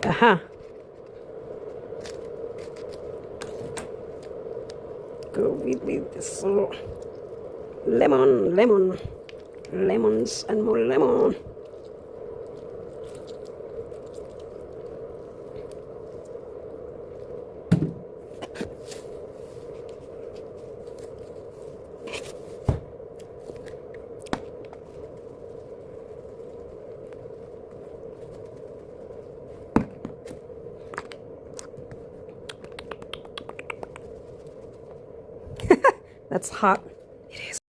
Aha. Go with this lemons and more lemon. That's hot. It is.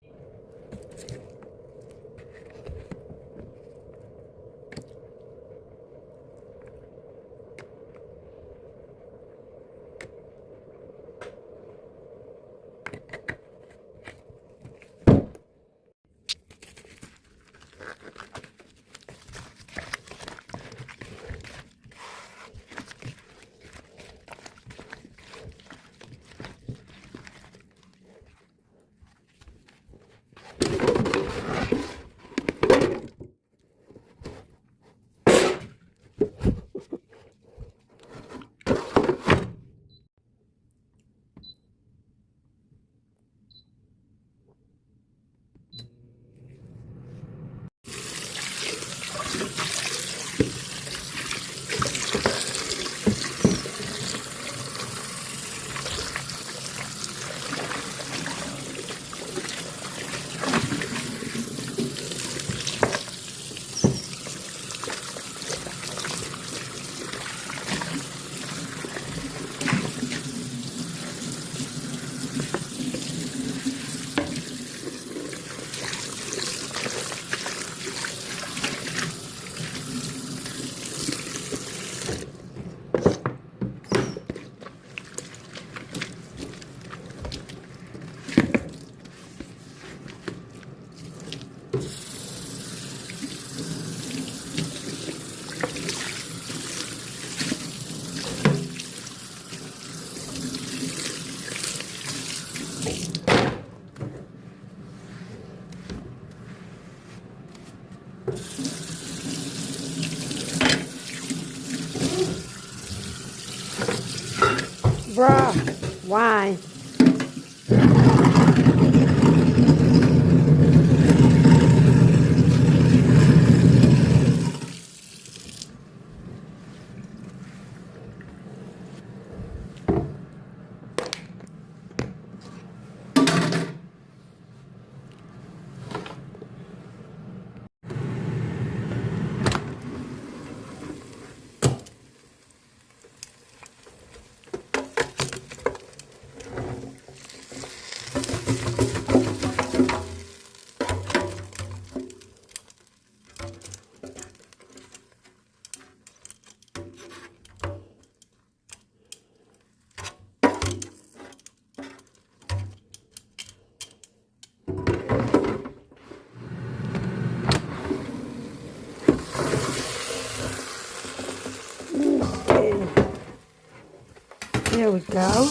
Bruh, why? There we go.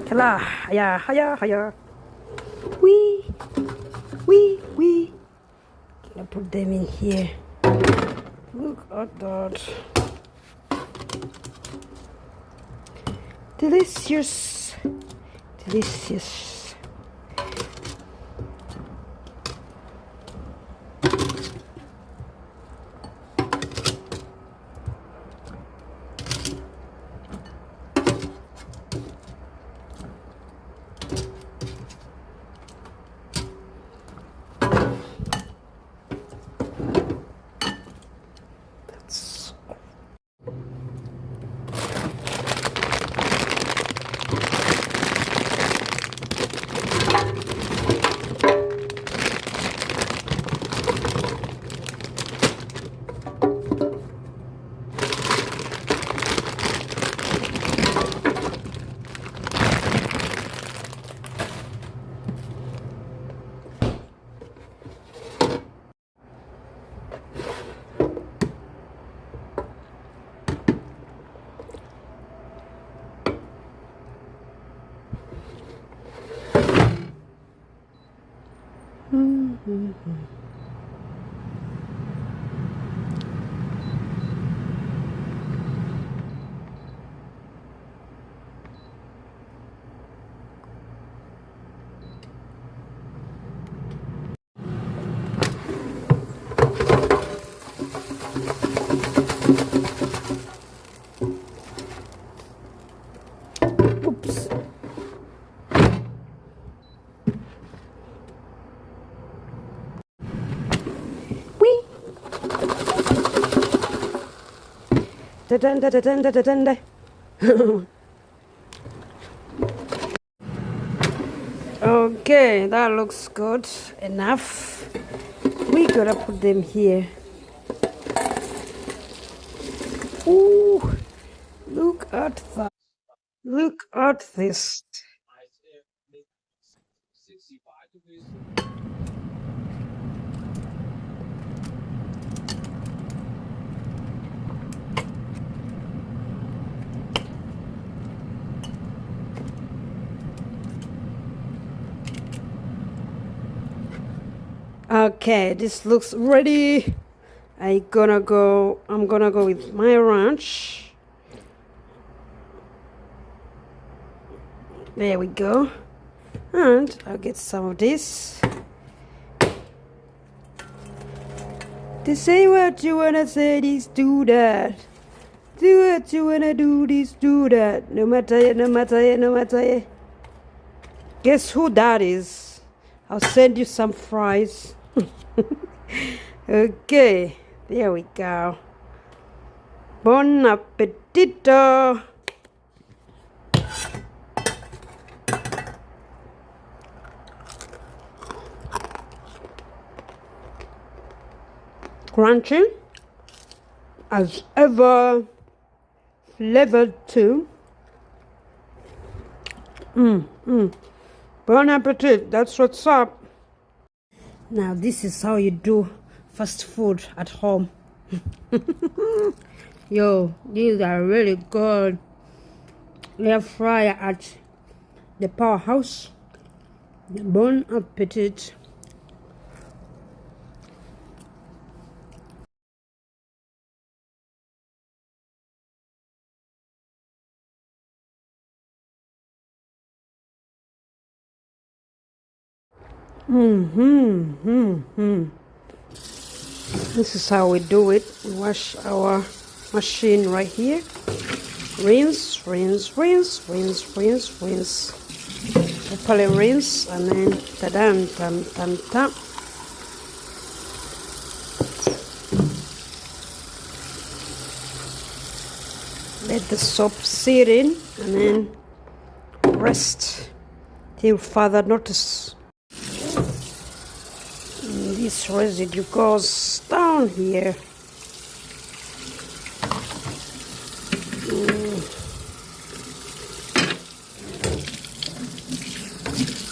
Kala, haya. Wee. Gonna put them in here. Look at that. Delicious. Oops. Wee. Da-dun-da-da-dun-da-da-dun-da. Okay, that looks good enough. We gotta put them here. Ooh, look at that. Look at this. Okay, this looks ready. I'm gonna go with my ranch. There we go. And I'll get some of this. To say what you wanna say, this, do that. Do what you wanna do, this, do that. No matter it, no matter it, no matter it. Guess who that is? I'll send you some fries. Okay, there we go. Bon appetito. Crunchy as ever, flavored too. Bon appetit, that's what's up. Now this is how you do fast food at home. Yo, these are really good. Air fryer at the powerhouse. Bon appetit. This is how we do it. We wash our machine right here. Rinse, rinse, rinse, rinse, rinse, rinse. Properly rinse, and then ta-dam, tam, tam, tam. Let the soap sit in, and then rest till further notice. And this residue goes down here.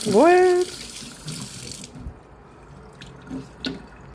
What?